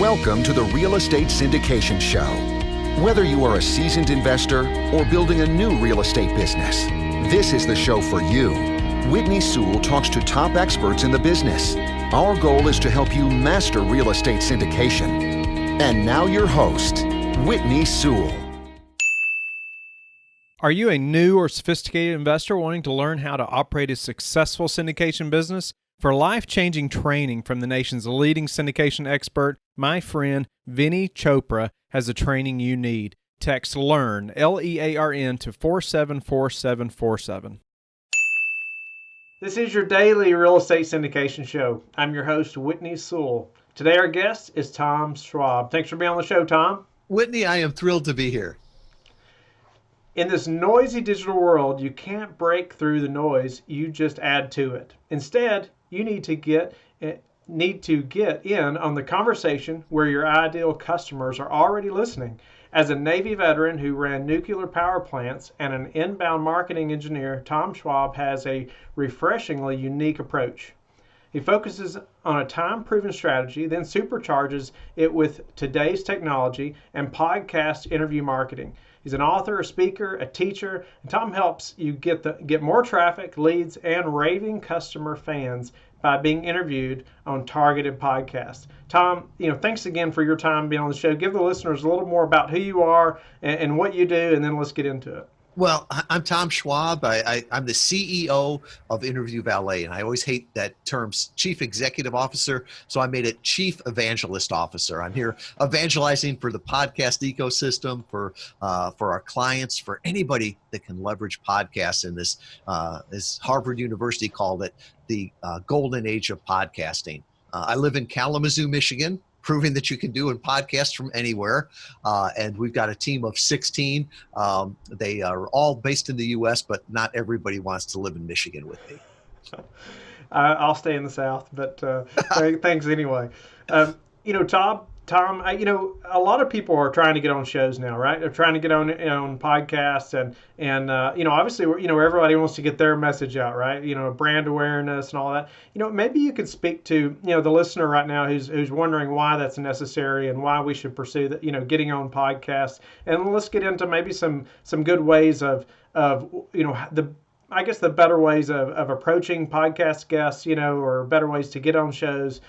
Welcome to the Real Estate Syndication Show. Whether you are a seasoned investor or building a new real estate business, this is the show for you. Whitney Sewell talks to top experts in the business. Our goal is to help you master real estate syndication. And now your host, Whitney Sewell. Are you a new or sophisticated investor wanting to learn how to operate a successful syndication business? For life-changing training from the nation's leading syndication expert, my friend Vinny Chopra has the training you need. Text LEARN, L-E-A-R-N, to 474747. This is your daily real estate syndication show. I'm your host, Whitney Sewell. Today our guest is Tom Schwab. Thanks for being on the show, Tom. Whitney, I am thrilled to be here. In this noisy digital world, you can't break through the noise, you just add to it. Instead, you need to get in on the conversation where your ideal customers are already listening. As a Navy veteran who ran nuclear power plants and an inbound marketing engineer, Tom Schwab has a refreshingly unique approach. He focuses on a time-proven strategy, then supercharges it with today's technology and podcast interview marketing. He's an author, a speaker, a teacher, and Tom helps you get more traffic, leads, and raving customer fans by being interviewed on targeted podcasts. Tom, thanks again for your time being on the show. Give the listeners a little more about who you are and what you do, and then let's get into it. Well, I'm Tom Schwab. I'm the CEO of Interview Valet, and I always hate that term, Chief Executive Officer, so I made it Chief Evangelist Officer. I'm here evangelizing for the podcast ecosystem, for our clients, for anybody that can leverage podcasts in this, as Harvard University called it, the golden age of podcasting. I live in Kalamazoo, Michigan, proving that you can do a podcast from anywhere. And we've got a team of 16. They are all based in the U.S., but not everybody wants to live in Michigan with me. I'll stay in the South, but thanks anyway. Tom, a lot of people are trying to get on shows now, right? They're trying to get on podcasts and obviously, everybody wants to get their message out, right? Brand awareness and all that. Maybe you could speak to, the listener right now who's wondering why that's necessary and why we should pursue that, getting on podcasts. And let's get into maybe some good ways of the better ways of approaching podcast guests, or better ways to get on shows,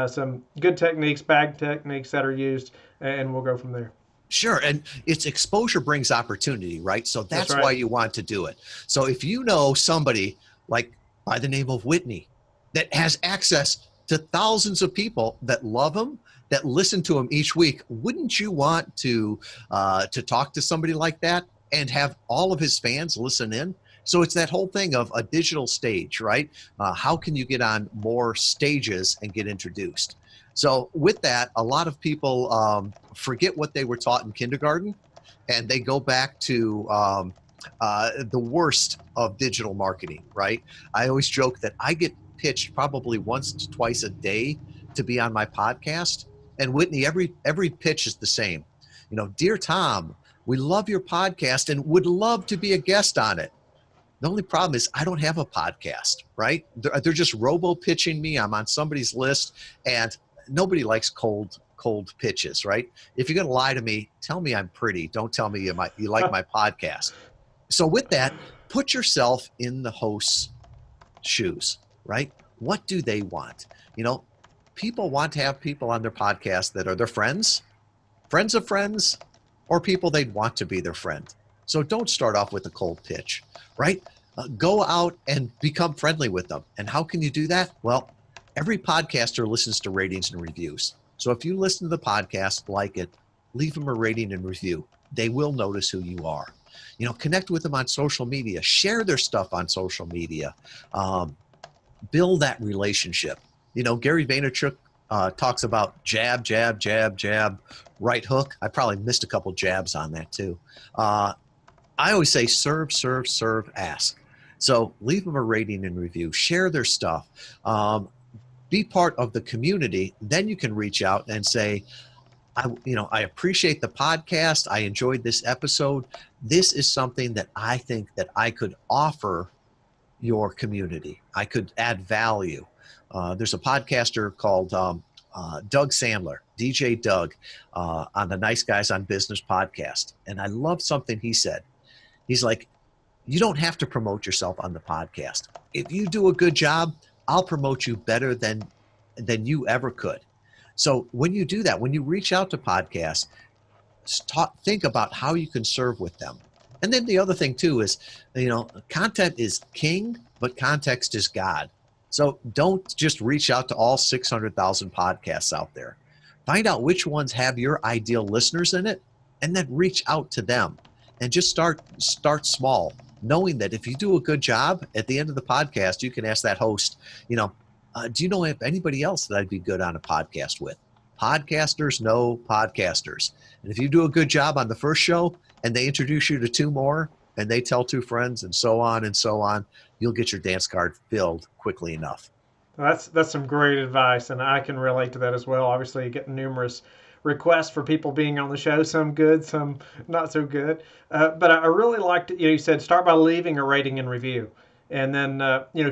some good techniques, bad techniques that are used, and we'll go from there. Sure. And it's exposure brings opportunity, right? So that's right. Why you want to do it. So if you know somebody like by the name of Whitney that has access to thousands of people that love him, that listen to him each week, wouldn't you want to talk to somebody like that and have all of his fans listen in? So it's that whole thing of a digital stage, right? How can you get on more stages and get introduced? So with that, a lot of people forget what they were taught in kindergarten, and they go back to the worst of digital marketing, right? I always joke that I get pitched probably once to twice a day to be on my podcast. And Whitney, every pitch is the same. Dear Tom, we love your podcast and would love to be a guest on it. The only problem is I don't have a podcast, right? They're just robo-pitching me. I'm on somebody's list, and nobody likes cold pitches, right? If you're going to lie to me, tell me I'm pretty. Don't tell me you like my podcast. So with that, put yourself in the host's shoes, right? What do they want? People want to have people on their podcast that are their friends of friends, or people they'd want to be their friend. So don't start off with a cold pitch, right? Go out and become friendly with them. And how can you do that? Well, every podcaster listens to ratings and reviews. So if you listen to the podcast, like it, leave them a rating and review. They will notice who you are. Connect with them on social media. Share their stuff on social media. Build that relationship. Gary Vaynerchuk talks about jab, jab, jab, jab, right hook. I probably missed a couple jabs on that too. I always say serve, serve, serve, ask. So leave them a rating and review. Share their stuff. Be part of the community. Then you can reach out and say, I appreciate the podcast. I enjoyed this episode. This is something that I think that I could offer your community. I could add value. There's a podcaster called Doug Sandler, DJ Doug, on the Nice Guys on Business podcast. And I love something he said. He's like, you don't have to promote yourself on the podcast. If you do a good job, I'll promote you better than you ever could. So when you do that, when you reach out to podcasts, think about how you can serve with them. And then the other thing too is, content is king, but context is God. So don't just reach out to all 600,000 podcasts out there. Find out which ones have your ideal listeners in it, and then reach out to them. And just start small, knowing that if you do a good job at the end of the podcast, you can ask that host, do you know if anybody else that I'd be good on a podcast with? Podcasters know podcasters. And if you do a good job on the first show and they introduce you to 2 more and they tell 2 friends and so on, you'll get your dance card filled quickly enough. That's some great advice, and I can relate to that as well. Obviously, you get numerous requests for people being on the show, some good, some not so good. But I really liked, you said start by leaving a rating and review. And then,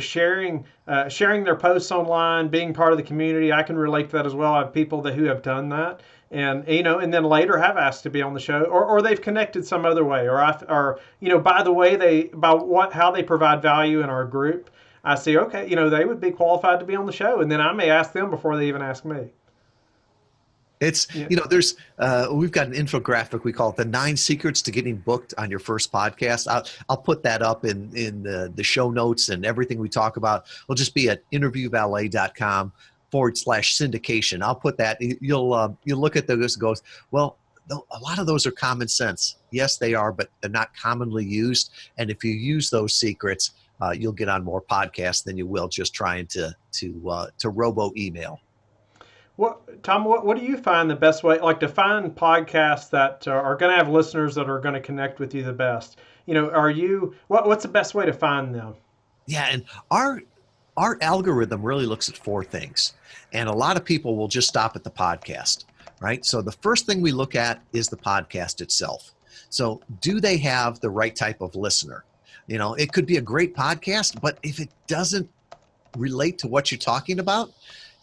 sharing their posts online, being part of the community. I can relate to that as well. I have people who have done that, and and then later have asked to be on the show, or they've connected some other way, or by the way how they provide value in our group. I see, okay, they would be qualified to be on the show, and then I may ask them before they even ask me. It's, there's, we've got an infographic. We call it the 9 secrets to getting booked on your first podcast. I'll put that up in the show notes, and everything we talk about will just be at interviewvalet.com/syndication. I'll put that, you'll look at those and goes, well, a lot of those are common sense. Yes, they are, but they're not commonly used. And if you use those secrets, you'll get on more podcasts than you will just trying to robo email. Tom, what do you find the best way, like to find podcasts that are going to have listeners that are going to connect with you the best? What's the best way to find them? Yeah, and our algorithm really looks at 4 things. And a lot of people will just stop at the podcast, right? So the first thing we look at is the podcast itself. So do they have the right type of listener? It could be a great podcast, but if it doesn't relate to what you're talking about,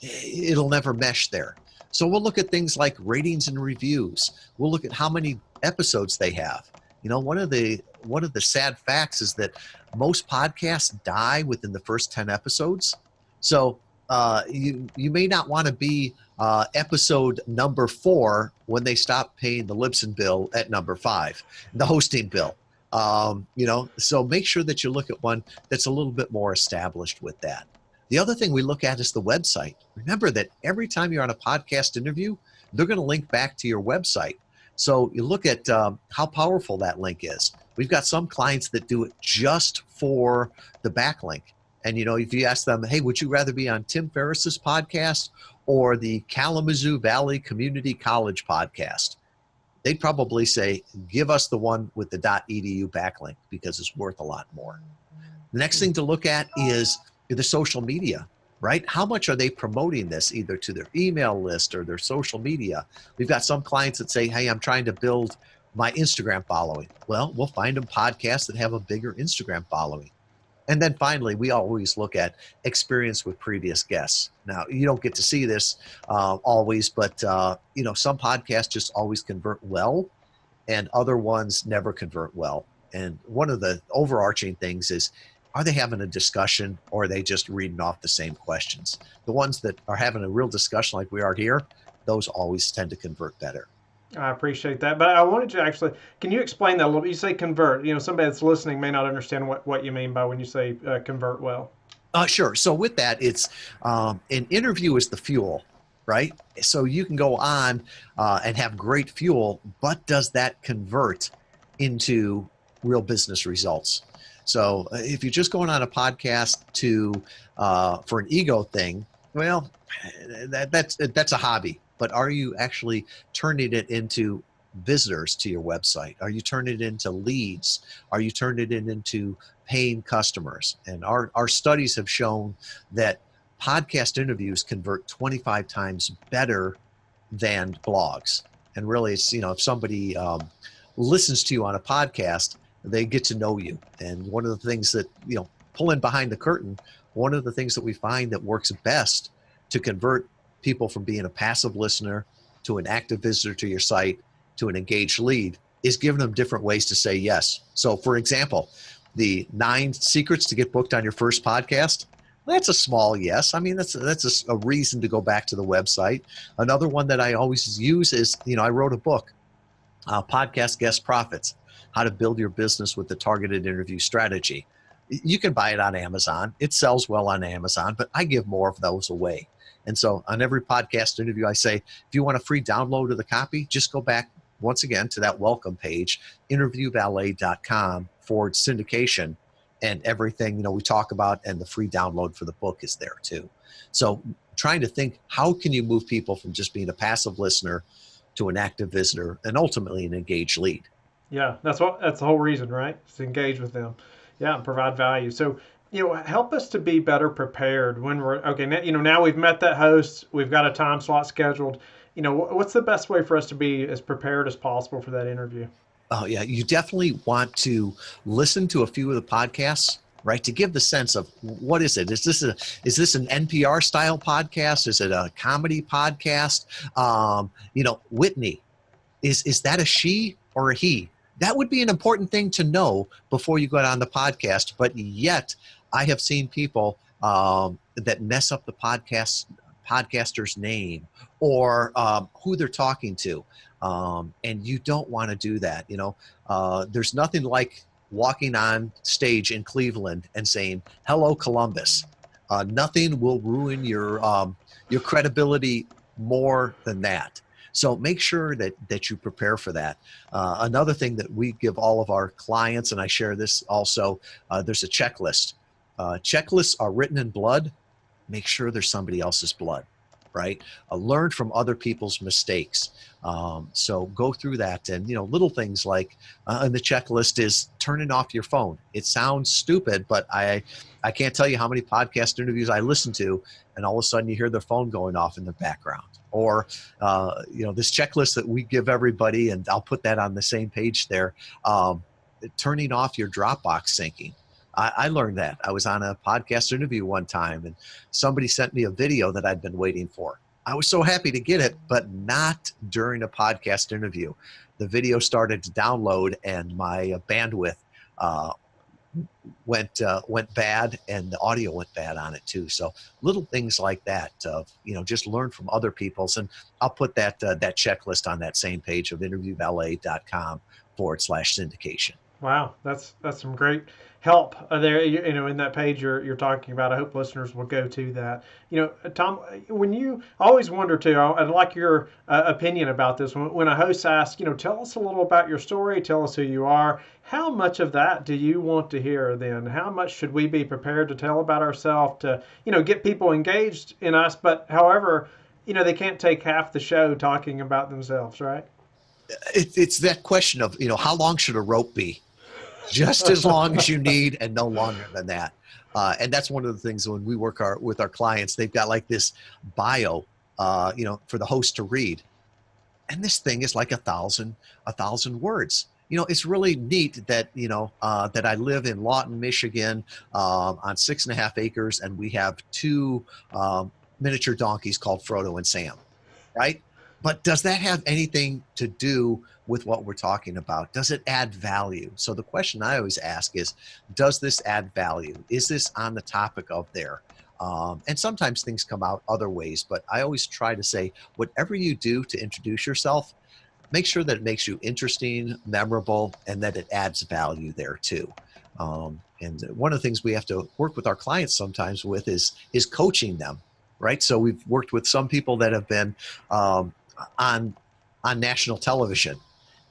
it'll never mesh there. So we'll look at things like ratings and reviews. We'll look at how many episodes they have. One of the sad facts is that most podcasts die within the first 10 episodes. So you may not want to be episode number 4 when they stop paying the Libsyn bill at number 5, the hosting bill. So make sure that you look at one that's a little bit more established with that. The other thing we look at is the website. Remember that every time you're on a podcast interview, they're going to link back to your website. So you look at how powerful that link is. We've got some clients that do it just for the backlink. And, if you ask them, hey, would you rather be on Tim Ferriss's podcast or the Kalamazoo Valley Community College podcast? They'd probably say, give us the one with the .edu backlink because it's worth a lot more. The next thing to look at is the social media, right? How much are they promoting this either to their email list or their social media? We've got some clients that say, hey, I'm trying to build my Instagram following. Well, we'll find them podcasts that have a bigger Instagram following. And then finally, we always look at experience with previous guests. Now, you don't get to see this always, but some podcasts just always convert well and other ones never convert well. And one of the overarching things is, are they having a discussion or are they just reading off the same questions? The ones that are having a real discussion like we are here, those always tend to convert better. I appreciate that. But I wanted to can you explain that a little bit? You say convert. Somebody that's listening may not understand what you mean by when you say convert well. Sure. So with that, it's an interview is the fuel, right? So you can go on and have great fuel, but does that convert into real business results? So if you're just going on a podcast for an ego thing, well, that's a hobby. But are you actually turning it into visitors to your website? Are you turning it into leads? Are you turning it into paying customers? And our studies have shown that podcast interviews convert 25 times better than blogs. And really, it's, if somebody listens to you on a podcast, they get to know you. And one of the things that, pulling behind the curtain, one of the things that we find that works best to convert people from being a passive listener to an active visitor to your site to an engaged lead is giving them different ways to say yes. So for example, the 9 secrets to get booked on your first podcast, that's a small yes. I mean, that's a reason to go back to the website. Another one that I always use is, I wrote a book, Podcast Guest Profits, How to Build Your Business with the Targeted Interview Strategy. You can buy it on Amazon. It sells well on Amazon, but I give more of those away. And so on every podcast interview, I say, if you want a free download of the copy, just go back once again to that welcome page, interviewvalet.com/syndication, and everything, we talk about, and the free download for the book is there too. So trying to think, how can you move people from just being a passive listener to an active visitor and ultimately an engaged lead? Yeah, that's the whole reason, right? Is to engage with them. Yeah, and provide value. So, help us to be better prepared when we're, okay, now we've met that host, we've got a time slot scheduled. What's the best way for us to be as prepared as possible for that interview? Oh yeah, you definitely want to listen to a few of the podcasts, right? To give the sense of what is it? Is this an NPR style podcast? Is it a comedy podcast? Whitney, is that a she or a he? That would be an important thing to know before you go on the podcast. But yet, I have seen people that mess up the podcaster's name or who they're talking to. And you don't want to do that. There's nothing like walking on stage in Cleveland and saying, "Hello, Columbus." Nothing will ruin your credibility more than that. So make sure that you prepare for that. Another thing that we give all of our clients, and I share this also, there's a checklist. Checklists are written in blood. Make sure there's somebody else's blood, right? Learn from other people's mistakes. So go through that, and little things like, and the checklist is turning off your phone. It sounds stupid, but I can't tell you how many podcast interviews I listen to, and all of a sudden you hear their phone going off in the background. Or this checklist that we give everybody, and I'll put that on the same page there. Turning off your Dropbox syncing. I learned that. I was on a podcast interview one time, and somebody sent me a video that I'd been waiting for. I was so happy to get it, but not during a podcast interview. The video started to download, and my bandwidth went bad, and the audio went bad on it too. So little things like that, just learn from other people's. And I'll put that checklist on that same page of interviewvalet.com/syndication. Wow, that's some great help there. In that page you're talking about. I hope listeners will go to that. Tom, when I always wonder too, I'd like your opinion about this. When a host asks, tell us a little about your story, tell us who you are. How much of that do you want to hear then? How much should we be prepared to tell about ourselves to, get people engaged in us? But however, they can't take half the show talking about themselves, right? It's that question of, how long should a rope be? Just as long as you need, and no longer than that. And that's one of the things when we work with our clients, they've got like this bio, for the host to read. And this thing is like 1,000 words. It's really neat that, that I live in Lawton, Michigan, on 6.5 acres, and we have 2 miniature donkeys called Frodo and Sam, right? But does that have anything to do with what we're talking about? Does it add value? So the question I always ask is, does this add value? Is this on the topic of there? And sometimes things come out other ways, but I always try to say, whatever you do to introduce yourself, make sure that it makes you interesting, memorable, and that it adds value there too. And one of the things we have to work with our clients sometimes with is coaching them, right? So we've worked with some people that have been on national television.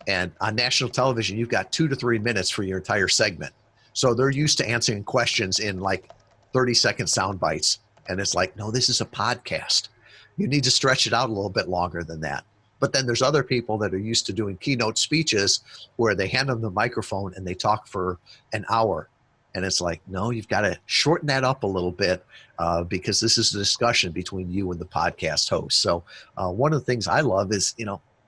And on national television, you've got 2 to 3 minutes for your entire segment. So they're used to answering questions in like 30-second sound bites. And it's like, no, this is a podcast. You need to stretch it out a little bit longer than that. But then there's other people that are used to doing keynote speeches where they hand them the microphone and they talk for an hour. And it's like, no, you've got to shorten that up a little bit because this is a discussion between you and the podcast host. So one of the things I love is,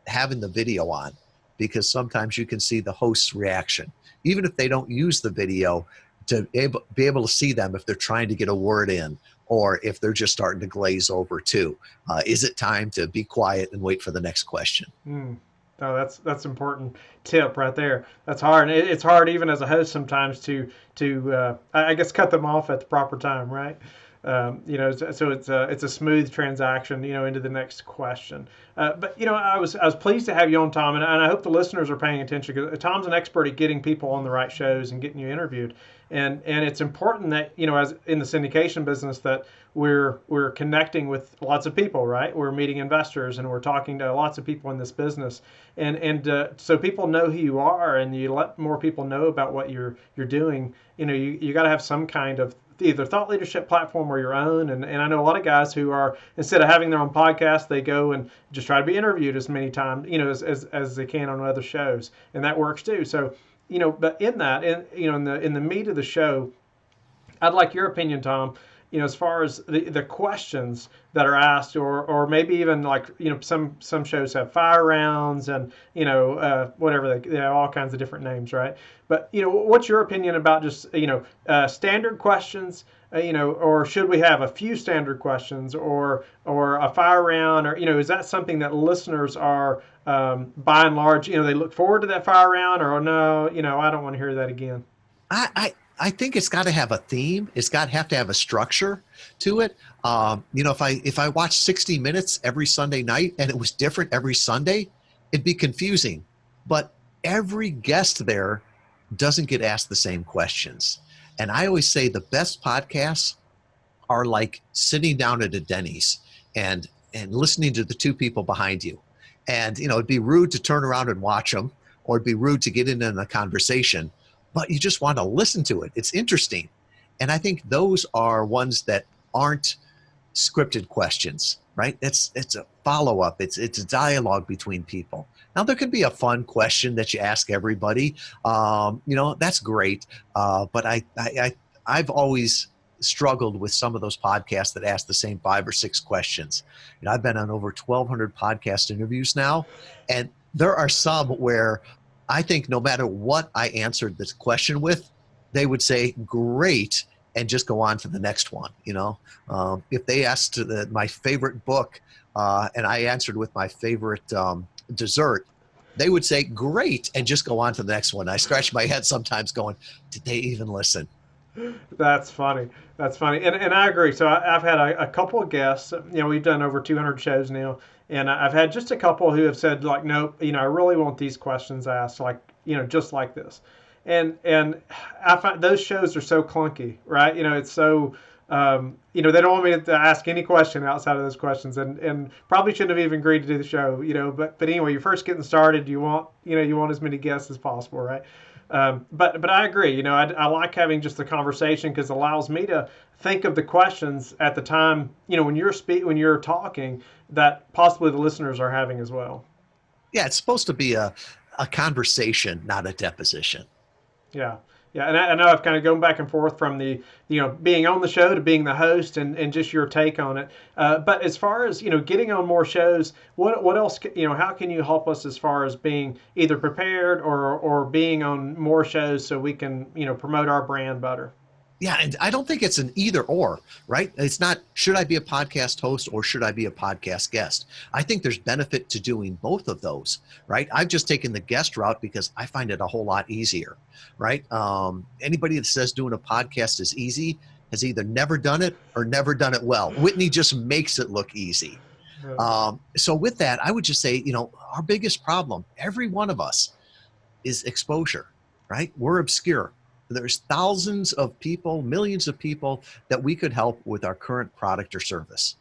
having the video on, because sometimes you can see the host's reaction. Even if they don't use the video, to be able to see them if they're trying to get a word in, or if they're just starting to glaze over too. Is it time to be quiet and wait for the next question? No, that's important tip right there. That's hard. And it's hard even as a host sometimes to I guess cut them off at the proper time, right? So it's a smooth transaction, into the next question. But I was pleased to have you on, Tom, and I hope the listeners are paying attention because Tom's an expert at getting people on the right shows and getting you interviewed. And it's important that as in the syndication business that we're connecting with lots of people, right? We're meeting investors and we're talking to lots of people in this business, and so people know who you are, and you let more people know about what you're doing. You got to have some kind of either thought leadership platform or your own. And I know a lot of guys who are, instead of having their own podcast, they go and just try to be interviewed as many times, as they can on other shows. And that works too. So, but in that, in the meat of the show, I'd like your opinion, Tom, as far as the questions that are asked, or maybe even like, some shows have fire rounds and, whatever, they have all kinds of different names, right? But, what's your opinion about just, standard questions, or should we have a few standard questions or a fire round, or, is that something that listeners are, by and large, they look forward to that fire round, or no, I don't want to hear that again? I think it's got to have a theme. It's got to have a structure to it. If I watched 60 Minutes every Sunday night and it was different every Sunday, it'd be confusing. But every guest there doesn't get asked the same questions. And I always say the best podcasts are like sitting down at a Denny's and listening to the two people behind you. And, it'd be rude to turn around and watch them, or it'd be rude to get in a conversation. But you just want to listen to it. It's interesting. And I think those are ones that aren't scripted questions, right? It's a follow-up. It's a dialogue between people. Now, there could be a fun question that you ask everybody. That's great. But I've always struggled with some of those podcasts that ask the same 5 or 6 questions. I've been on over 1,200 podcast interviews now, and there are some where I think no matter what I answered this question with, they would say, great, and just go on to the next one. If they asked my favorite book and I answered with my favorite dessert, they would say, great, and just go on to the next one. I scratch my head sometimes going, did they even listen? That's funny. And I agree. So I've had a couple of guests, we've done over 200 shows now. And I've had just a couple who have said like, nope, I really want these questions asked, like, just like this. And I find those shows are so clunky, right? It's so, they don't want me to ask any question outside of those questions, and probably shouldn't have even agreed to do the show, but anyway, you're first getting started. You want as many guests as possible, right? But I agree. I like having just the conversation because it allows me to think of the questions at the time, when you're talking, that possibly the listeners are having as well. Yeah, it's supposed to be a conversation, not a deposition. Yeah. And I know I've kind of gone back and forth from the, being on the show to being the host and just your take on it. But as far as, getting on more shows, what else, how can you help us as far as being either prepared or being on more shows so we can, promote our brand better? Yeah, and I don't think it's an either or, right? It's not, should I be a podcast host or should I be a podcast guest? I think there's benefit to doing both of those, right? I've just taken the guest route because I find it a whole lot easier, right? Anybody that says doing a podcast is easy has either never done it or never done it well. Whitney just makes it look easy. So with that, I would just say, our biggest problem, every one of us, is exposure, right? We're obscure. There's thousands of people, millions of people that we could help with our current product or service.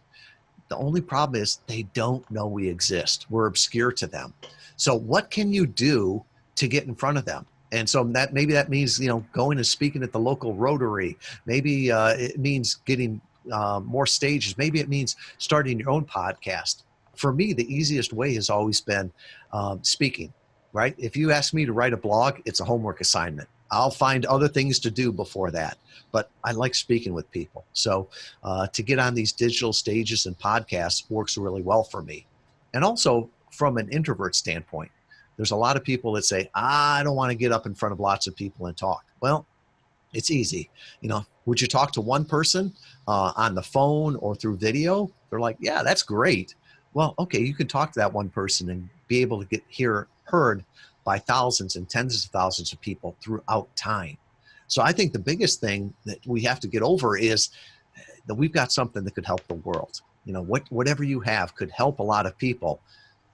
The only problem is they don't know we exist. We're obscure to them. So what can you do to get in front of them? And so maybe that means, going and speaking at the local Rotary. Maybe it means getting more stages. Maybe it means starting your own podcast. For me, the easiest way has always been speaking, right? If you ask me to write a blog, it's a homework assignment. I'll find other things to do before that, but I like speaking with people. So to get on these digital stages and podcasts works really well for me. And also from an introvert standpoint, there's a lot of people that say, I don't want to get up in front of lots of people and talk. Well, It's easy. Would you talk to one person on the phone or through video? They're like, yeah, that's great. Well, okay, you can talk to that one person and be able to heard by thousands and tens of thousands of people throughout time. So I think the biggest thing that we have to get over is that we've got something that could help the world. Whatever you have could help a lot of people.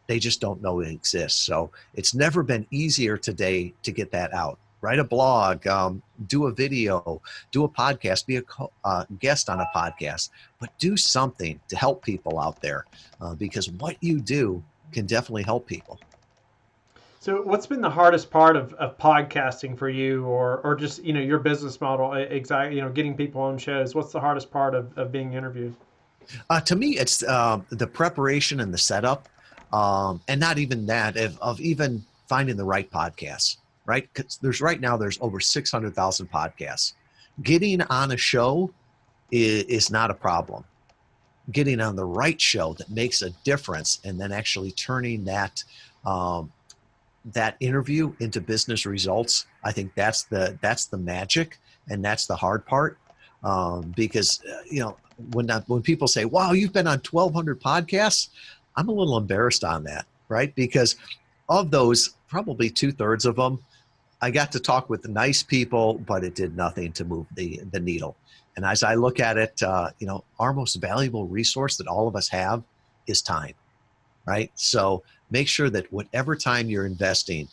They just don't know it exists. So it's never been easier today to get that out. Write a blog, do a video, do a podcast, be a guest on a podcast, but do something to help people out there because what you do can definitely help people. So what's been the hardest part of podcasting for you, or just, your business model, exactly, getting people on shows? What's the hardest part of being interviewed? To me, it's the preparation and the setup, and not even that, of even finding the right podcasts, right? Because there's over 600,000 podcasts. Getting on a show is not a problem. Getting on the right show that makes a difference, and then actually turning that interview into business results, I think that's the magic, and that's the hard part. Because when people say, wow, you've been on 1,200 podcasts, I'm a little embarrassed on that, right? Because of those, probably 2/3 of them, I got to talk with nice people, but it did nothing to move the needle. And as I look at it, our most valuable resource that all of us have is time, right? So make sure that whatever time you're investing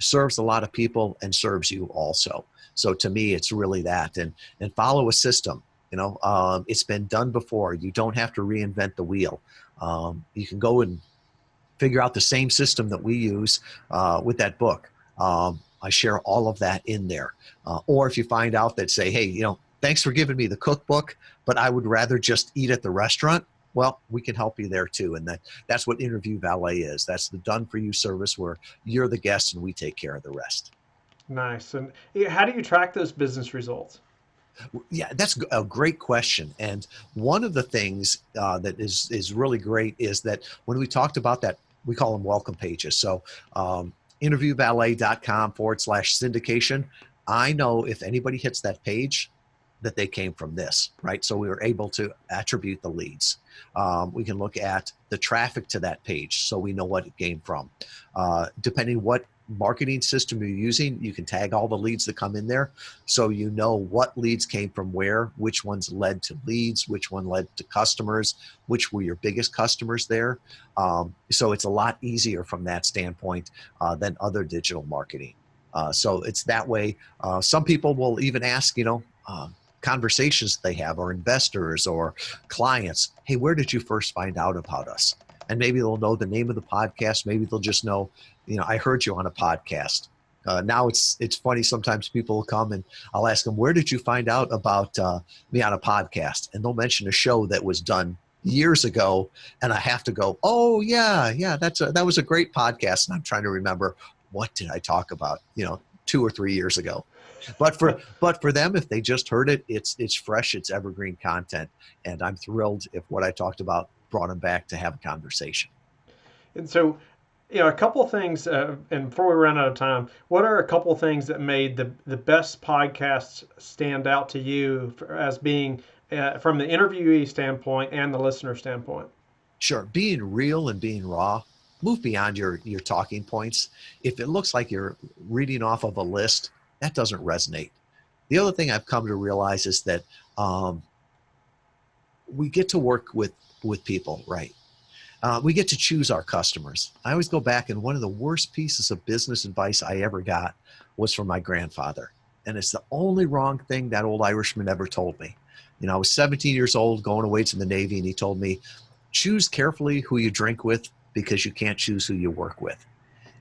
serves a lot of people and serves you also. So to me, it's really that, and follow a system. It's been done before. You don't have to reinvent the wheel. You can go and figure out the same system that we use with that book. I share all of that in there. Or if you find out that say, hey, thanks for giving me the cookbook, but I would rather just eat at the restaurant. Well, we can help you there too. And that's what Interview Valet is. That's the done for you service where you're the guest and we take care of the rest. Nice. And how do you track those business results? Yeah, that's a great question. And one of the things that is really great is that when we talked about that, we call them welcome pages. So interviewvalet.com/syndication. I know if anybody hits that page, that they came from this, right? So we were able to attribute the leads. We can look at the traffic to that page so we know what it came from. Depending what marketing system you're using, you can tag all the leads that come in there so you know what leads came from where, which ones led to leads, which one led to customers, which were your biggest customers there. So it's a lot easier from that standpoint than other digital marketing. So it's that way. Some people will even ask, conversations they have, or investors or clients, hey, where did you first find out about us? And maybe they'll know the name of the podcast. Maybe they'll just know, I heard you on a podcast. Now it's funny. Sometimes people will come and I'll ask them, where did you find out about me on a podcast? And they'll mention a show that was done years ago. And I have to go, oh yeah, that was a great podcast. And I'm trying to remember, what did I talk about, 2 or 3 years ago? But for them, if they just heard it, it's fresh, it's evergreen content. And I'm thrilled if what I talked about brought them back to have a conversation. And so, a couple things, and before we run out of time, what are a couple things that made the best podcasts stand out to you as being from the interviewee standpoint and the listener standpoint? Sure. Being real and being raw. Move beyond your talking points. If it looks like you're reading off of a list, that doesn't resonate. The other thing I've come to realize is that we get to work with people, right? We get to choose our customers. I always go back, and one of the worst pieces of business advice I ever got was from my grandfather. And it's the only wrong thing that old Irishman ever told me. I was 17 years old going away to the Navy, and he told me, choose carefully who you drink with because you can't choose who you work with.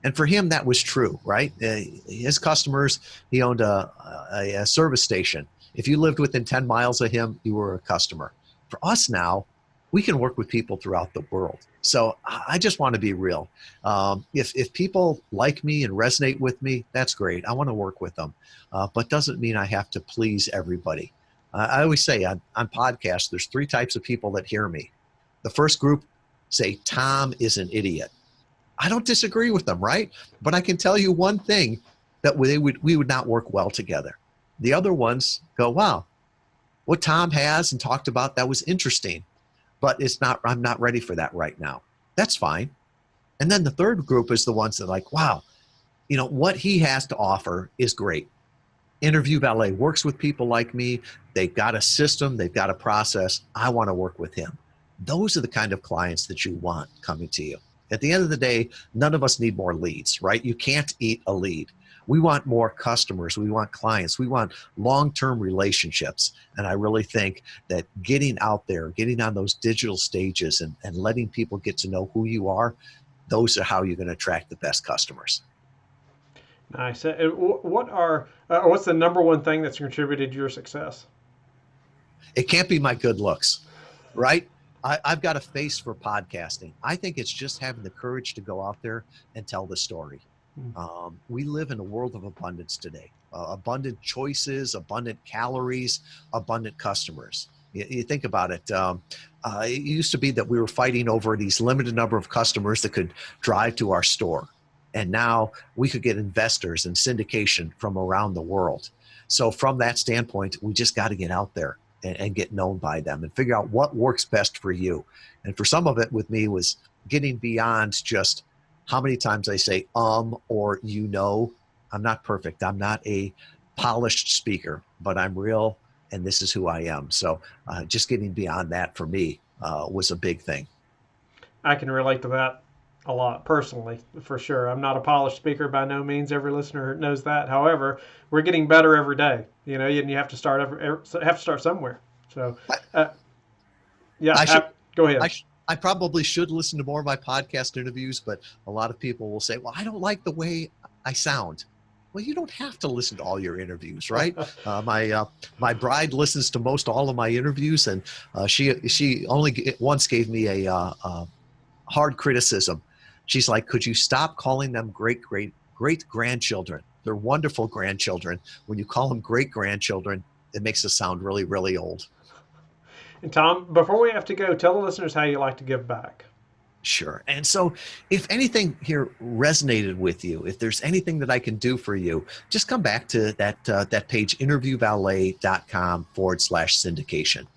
And for him, that was true, right? His customers, he owned a service station. If you lived within 10 miles of him, you were a customer. For us now, we can work with people throughout the world. So I just want to be real. If people like me and resonate with me, that's great. I want to work with them, but doesn't mean I have to please everybody. I always say on podcasts, there's 3 types of people that hear me. The first group say, Tom is an idiot. I don't disagree with them, right? But I can tell you one thing, that we would not work well together. The other ones go, wow, what Tom has and talked about, that was interesting, but I'm not ready for that right now. That's fine. And then the third group is the ones that are like, wow, what he has to offer is great. Interview Valet works with people like me. They've got a system, they've got a process. I want to work with him. Those are the kind of clients that you want coming to you. At the end of the day, none of us need more leads, right? You can't eat a lead. We want more customers. We want clients. We want long-term relationships. And I really think that getting out there, getting on those digital stages and letting people get to know who you are, those are how you're going to attract the best customers. Nice. What's the number one thing that's contributed to your success? It can't be my good looks, right? I've got a face for podcasting. I think it's just having the courage to go out there and tell the story. We live in a world of abundance today. Abundant choices, abundant calories, abundant customers. You think about it. It used to be that we were fighting over these limited number of customers that could drive to our store. And now we could get investors and syndication from around the world. So from that standpoint, we just got to get out there and get known by them and figure out what works best for you. And for some of it with me was getting beyond just how many times I say or I'm not perfect. I'm not a polished speaker, but I'm real and this is who I am. So just getting beyond that for me was a big thing. I can relate to that a lot personally, for sure. I'm not a polished speaker by no means. Every listener knows that. However, we're getting better every day, and you have to start somewhere. So, go ahead. I probably should listen to more of my podcast interviews, but a lot of people will say, well, I don't like the way I sound. Well, you don't have to listen to all your interviews, right? My bride listens to most all of my interviews, and she only once gave me a hard criticism. She's like, could you stop calling them great grandchildren? They're wonderful grandchildren. When you call them great grandchildren, it makes us sound really, really old. And Tom, before we have to go, tell the listeners how you like to give back. Sure. And so if anything here resonated with you, if there's anything that I can do for you, just come back to that page, interviewvalet.com/syndication.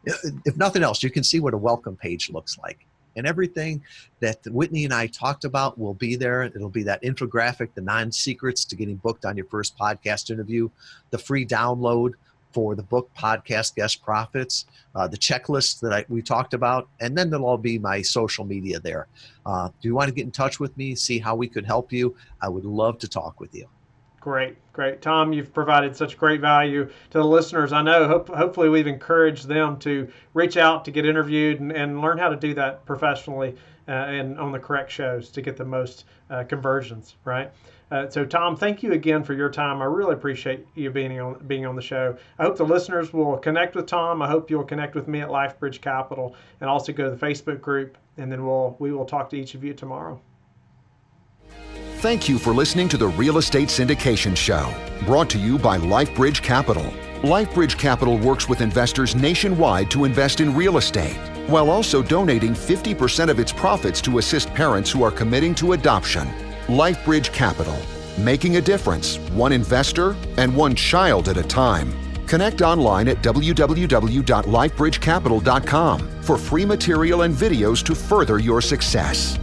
If nothing else, you can see what a welcome page looks like. And everything that Whitney and I talked about will be there. It'll be that infographic, the 9 secrets to getting booked on your first podcast interview, the free download for the book Podcast Guest Profits, the checklist that we talked about, and then there'll all be my social media there. Do you want to get in touch with me, see how we could help you? I would love to talk with you. Great. Tom, you've provided such great value to the listeners. I know hopefully we've encouraged them to reach out to get interviewed and learn how to do that professionally and on the correct shows to get the most conversions, right? So Tom, thank you again for your time. I really appreciate you being on the show. I hope the listeners will connect with Tom. I hope you'll connect with me at LifeBridge Capital and also go to the Facebook group, and then we will talk to each of you tomorrow. Thank you for listening to the Real Estate Syndication Show, brought to you by LifeBridge Capital. LifeBridge Capital works with investors nationwide to invest in real estate, while also donating 50% of its profits to assist parents who are committing to adoption. LifeBridge Capital, making a difference, one investor and one child at a time. Connect online at www.lifebridgecapital.com for free material and videos to further your success.